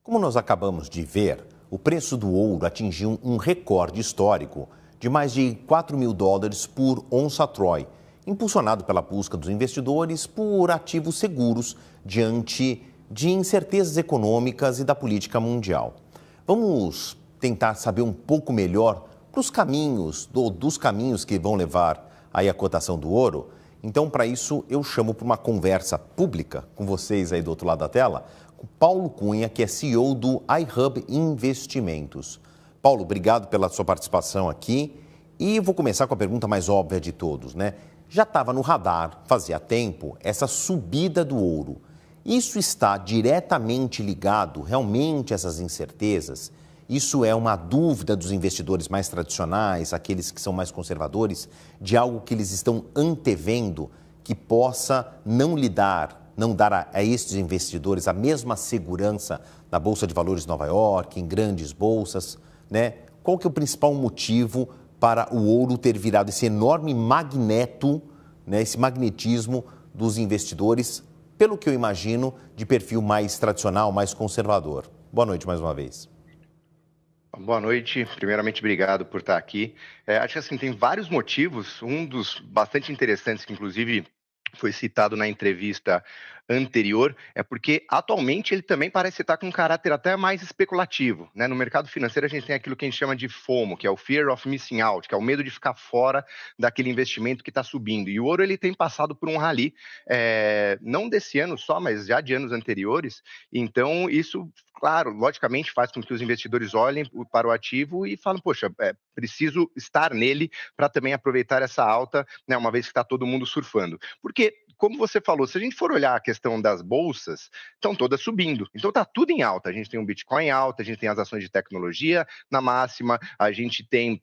Como nós acabamos de ver, o preço do ouro atingiu um recorde histórico de mais de 4 mil dólares por onça Troy, impulsionado pela busca dos investidores por ativos seguros diante de incertezas econômicas e da política mundial. Vamos tentar saber um pouco melhor dos caminhos que vão levar aí a cotação do ouro. Então, para isso, eu chamo para uma conversa pública com vocês aí do outro lado da tela, com Paulo Cunha, que é CEO do iHub Investimentos. Paulo, obrigado pela sua participação aqui. E vou começar com a pergunta mais óbvia de todos, né? Já estava no radar, fazia tempo, essa subida do ouro. Isso está diretamente ligado realmente a essas incertezas? Isso é uma dúvida dos investidores mais tradicionais, aqueles que são mais conservadores, de algo que eles estão antevendo que possa não dar a estes investidores a mesma segurança na Bolsa de Valores de Nova York, em grandes bolsas, né? Qual que é o principal motivo para o ouro ter virado esse enorme magneto, né, esse magnetismo dos investidores, pelo que eu imagino, de perfil mais tradicional, mais conservador? Boa noite mais uma vez. Boa noite. Primeiramente, obrigado por estar aqui. Acho que assim, tem vários motivos. Um dos bastante interessantes, que inclusive foi citado na entrevista anterior, é porque atualmente ele também parece estar com um caráter até mais especulativo, né? No mercado financeiro a gente tem aquilo que a gente chama de FOMO, que é o Fear of Missing Out, que é o medo de ficar fora daquele investimento que está subindo. E o ouro ele tem passado por um rally, não desse ano só, mas já de anos anteriores. Então isso, claro, logicamente faz com que os investidores olhem para o ativo e falem, poxa, preciso estar nele para também aproveitar essa alta, né, uma vez que está todo mundo surfando. Porque, como você falou, se a gente for olhar a questão das bolsas, estão todas subindo. Então está tudo em alta. A gente tem um Bitcoin em alta, a gente tem as ações de tecnologia na máxima, a gente tem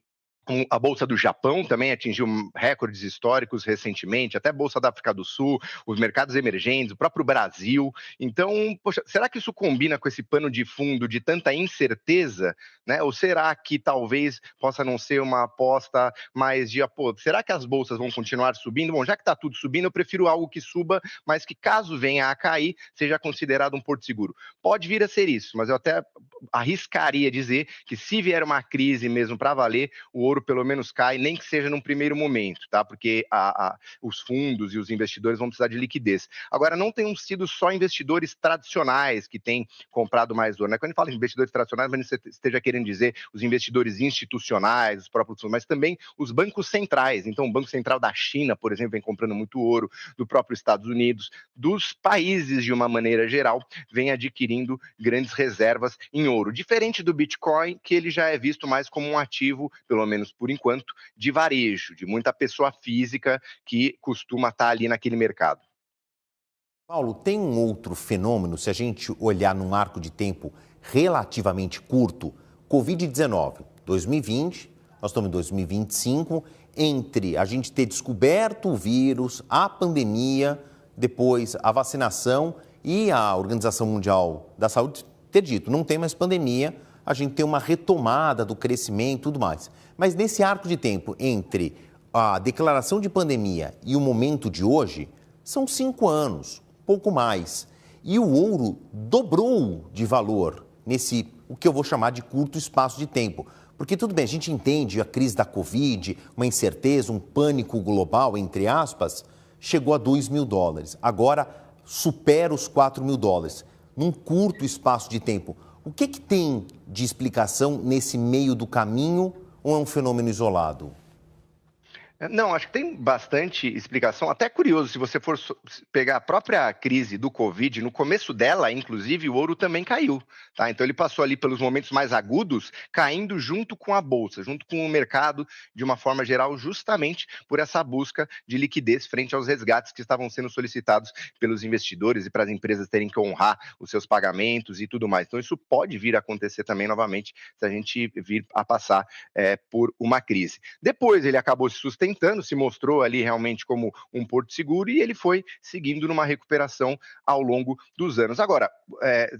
a Bolsa do Japão também atingiu recordes históricos recentemente, até a Bolsa da África do Sul, os mercados emergentes, o próprio Brasil. Então, poxa, será que isso combina com esse pano de fundo de tanta incerteza, né? Ou será que talvez possa não ser uma aposta mais de, será que as bolsas vão continuar subindo? Bom, já que está tudo subindo, eu prefiro algo que suba, mas que caso venha a cair, seja considerado um porto seguro. Pode vir a ser isso, mas eu até arriscaria dizer que se vier uma crise mesmo para valer, o ouro pelo menos cai, nem que seja num primeiro momento, tá? Porque os fundos e os investidores vão precisar de liquidez. Agora, não tenham sido só investidores tradicionais que têm comprado mais ouro, né? Quando a gente fala em investidores tradicionais, mas você esteja querendo dizer os investidores institucionais, os próprios fundos, mas também os bancos centrais. Então, o Banco Central da China, por exemplo, vem comprando muito ouro, do próprio Estados Unidos, dos países de uma maneira geral, vem adquirindo grandes reservas em ouro. Diferente do Bitcoin, que ele já é visto mais como um ativo, pelo menos por enquanto, de varejo, de muita pessoa física que costuma estar ali naquele mercado. Paulo, tem um outro fenômeno, se a gente olhar num arco de tempo relativamente curto, Covid-19, 2020, nós estamos em 2025, entre a gente ter descoberto o vírus, a pandemia, depois a vacinação e a Organização Mundial da Saúde ter dito, não tem mais pandemia, a gente tem uma retomada do crescimento e tudo mais. Mas nesse arco de tempo entre a declaração de pandemia e o momento de hoje, são 5 anos, pouco mais. E o ouro dobrou de valor nesse, o que eu vou chamar de curto espaço de tempo. Porque tudo bem, a gente entende a crise da Covid, uma incerteza, um pânico global, entre aspas, chegou a 2 mil dólares. Agora supera os 4 mil dólares, num curto espaço de tempo. O que tem de explicação nesse meio do caminho ou é um fenômeno isolado? Não, acho que tem bastante explicação. Até curioso, se você for pegar a própria crise do Covid, no começo dela, inclusive, o ouro também caiu, tá? Então ele passou ali pelos momentos mais agudos, caindo junto com a bolsa, junto com o mercado, de uma forma geral, justamente por essa busca de liquidez frente aos resgates que estavam sendo solicitados pelos investidores e para as empresas terem que honrar os seus pagamentos e tudo mais. Então isso pode vir a acontecer também novamente se a gente vir a passar por uma crise. Depois ele acabou se sustentando, 1970 anos, se mostrou ali realmente como um porto seguro e ele foi seguindo numa recuperação ao longo dos anos. Agora,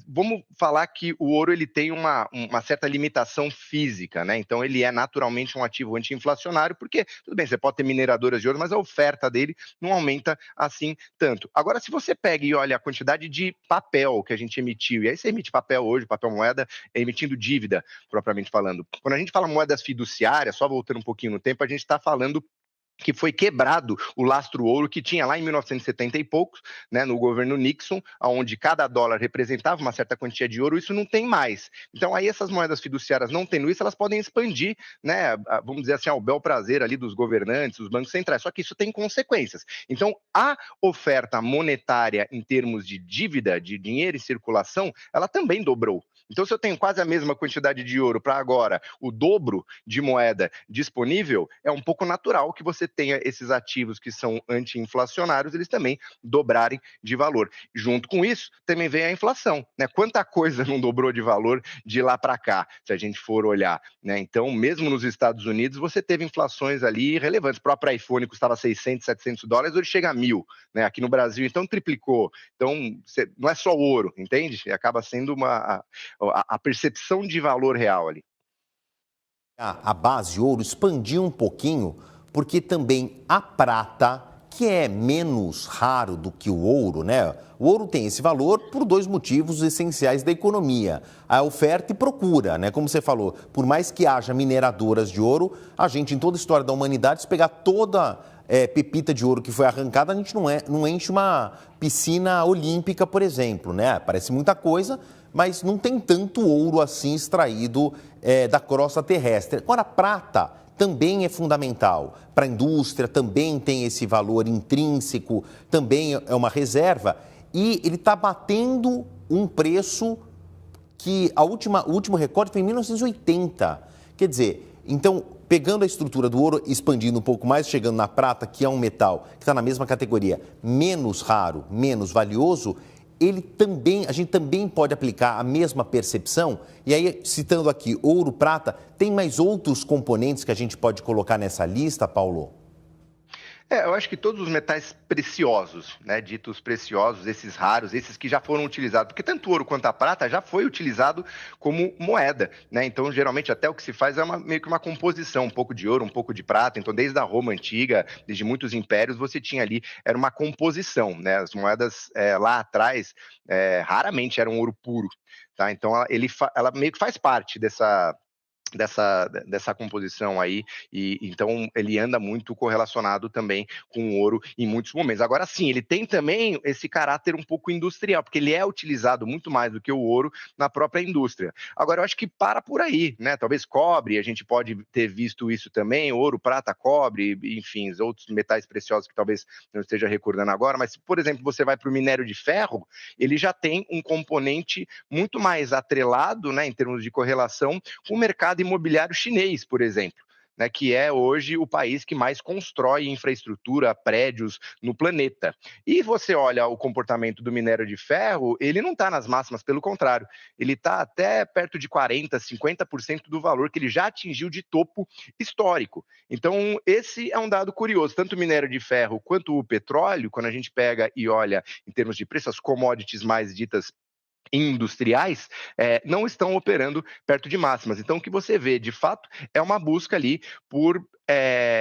vamos falar que o ouro ele tem uma certa limitação física, né? Então ele é naturalmente um ativo anti-inflacionário, porque, tudo bem, você pode ter mineradoras de ouro, mas a oferta dele não aumenta assim tanto. Agora, se você pega e olha a quantidade de papel que a gente emitiu, e aí você emite papel hoje, papel moeda, emitindo dívida, propriamente falando. Quando a gente fala moedas fiduciárias, só voltando um pouquinho no tempo, a gente está falando que foi quebrado o lastro ouro que tinha lá em 1970 e poucos, né, no governo Nixon, onde cada dólar representava uma certa quantia de ouro, isso não tem mais. Então aí essas moedas fiduciárias não tendo isso, elas podem expandir, né, vamos dizer assim, ao bel prazer ali dos governantes, dos bancos centrais, só que isso tem consequências. Então a oferta monetária em termos de dívida, de dinheiro em circulação, ela também dobrou. Então, se eu tenho quase a mesma quantidade de ouro para agora, o dobro de moeda disponível, é um pouco natural que você tenha esses ativos que são anti-inflacionários, eles também dobrarem de valor. Junto com isso, também vem a inflação, né? Quanta coisa não dobrou de valor de lá para cá, se a gente for olhar, né? Então, mesmo nos Estados Unidos, você teve inflações ali relevantes. O próprio iPhone custava 600, 700 dólares, hoje chega a 1.000, né? Aqui no Brasil, então, triplicou. Então, não é só ouro, entende? Acaba sendo a percepção de valor real ali. A base ouro expandiu um pouquinho, porque também a prata, que é menos raro do que o ouro, né? O ouro tem esse valor por dois motivos essenciais da economia: a oferta e procura, né? Como você falou, por mais que haja mineradoras de ouro, a gente, em toda a história da humanidade, se pegar toda pepita de ouro que foi arrancada, a gente não enche uma piscina olímpica, por exemplo, né? Parece muita coisa, mas não tem tanto ouro assim extraído da crosta terrestre. Agora, a prata também é fundamental para a indústria, também tem esse valor intrínseco, também é uma reserva, e ele está batendo um preço que o último recorde foi em 1980. Quer dizer, então, pegando a estrutura do ouro, expandindo um pouco mais, chegando na prata, que é um metal que está na mesma categoria, menos raro, menos valioso, a gente também pode aplicar a mesma percepção. E aí, citando aqui ouro, prata, tem mais outros componentes que a gente pode colocar nessa lista, Paulo? Eu acho que todos os metais preciosos, né, ditos preciosos, esses raros, esses que já foram utilizados, porque tanto o ouro quanto a prata já foi utilizado como moeda, né? Então, geralmente, até o que se faz é meio que uma composição, um pouco de ouro, um pouco de prata. Então, desde a Roma antiga, desde muitos impérios, você tinha ali, era uma composição, né? As moedas lá atrás raramente eram ouro puro, tá? Então, ela meio que faz parte dessa composição aí, e então ele anda muito correlacionado também com o ouro em muitos momentos. Agora sim, ele tem também esse caráter um pouco industrial, porque ele é utilizado muito mais do que o ouro na própria indústria. Agora eu acho que para por aí, né? Talvez cobre, a gente pode ter visto isso também, ouro, prata, cobre, enfim, os outros metais preciosos que talvez não esteja recordando agora, mas por exemplo, você vai para o minério de ferro, ele já tem um componente muito mais atrelado, né, em termos de correlação com o mercado imobiliário chinês, por exemplo, né, que é hoje o país que mais constrói infraestrutura, prédios no planeta. E você olha o comportamento do minério de ferro, ele não está nas máximas, pelo contrário, ele está até perto de 40%, 50% do valor que ele já atingiu de topo histórico. Então, esse é um dado curioso, tanto o minério de ferro quanto o petróleo, quando a gente pega e olha em termos de preço, as commodities mais ditas industriais, não estão operando perto de máximas. Então, o que você vê, de fato, é uma busca ali por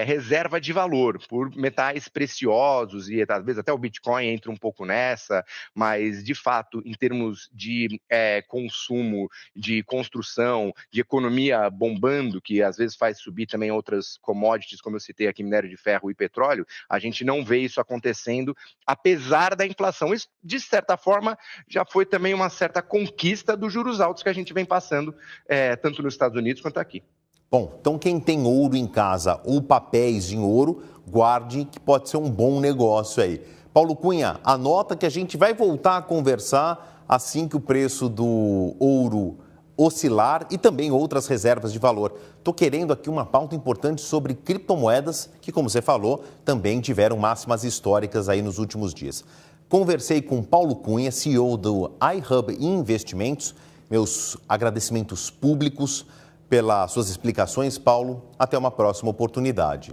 reserva de valor, por metais preciosos, e às vezes até o Bitcoin entra um pouco nessa, mas, de fato, em termos de consumo, de construção, de economia bombando, que às vezes faz subir também outras commodities, como eu citei aqui, minério de ferro e petróleo, a gente não vê isso acontecendo, apesar da inflação. Isso, de certa forma, já foi também uma certa conquista dos juros altos que a gente vem passando, tanto nos Estados Unidos quanto aqui. Bom, então quem tem ouro em casa ou papéis em ouro, guarde que pode ser um bom negócio aí. Paulo Cunha, anota que a gente vai voltar a conversar assim que o preço do ouro oscilar e também outras reservas de valor. Estou querendo aqui uma pauta importante sobre criptomoedas que, como você falou, também tiveram máximas históricas aí nos últimos dias. Conversei com Paulo Cunha, CEO do iHub Investimentos. Meus agradecimentos públicos pelas suas explicações, Paulo. Até uma próxima oportunidade.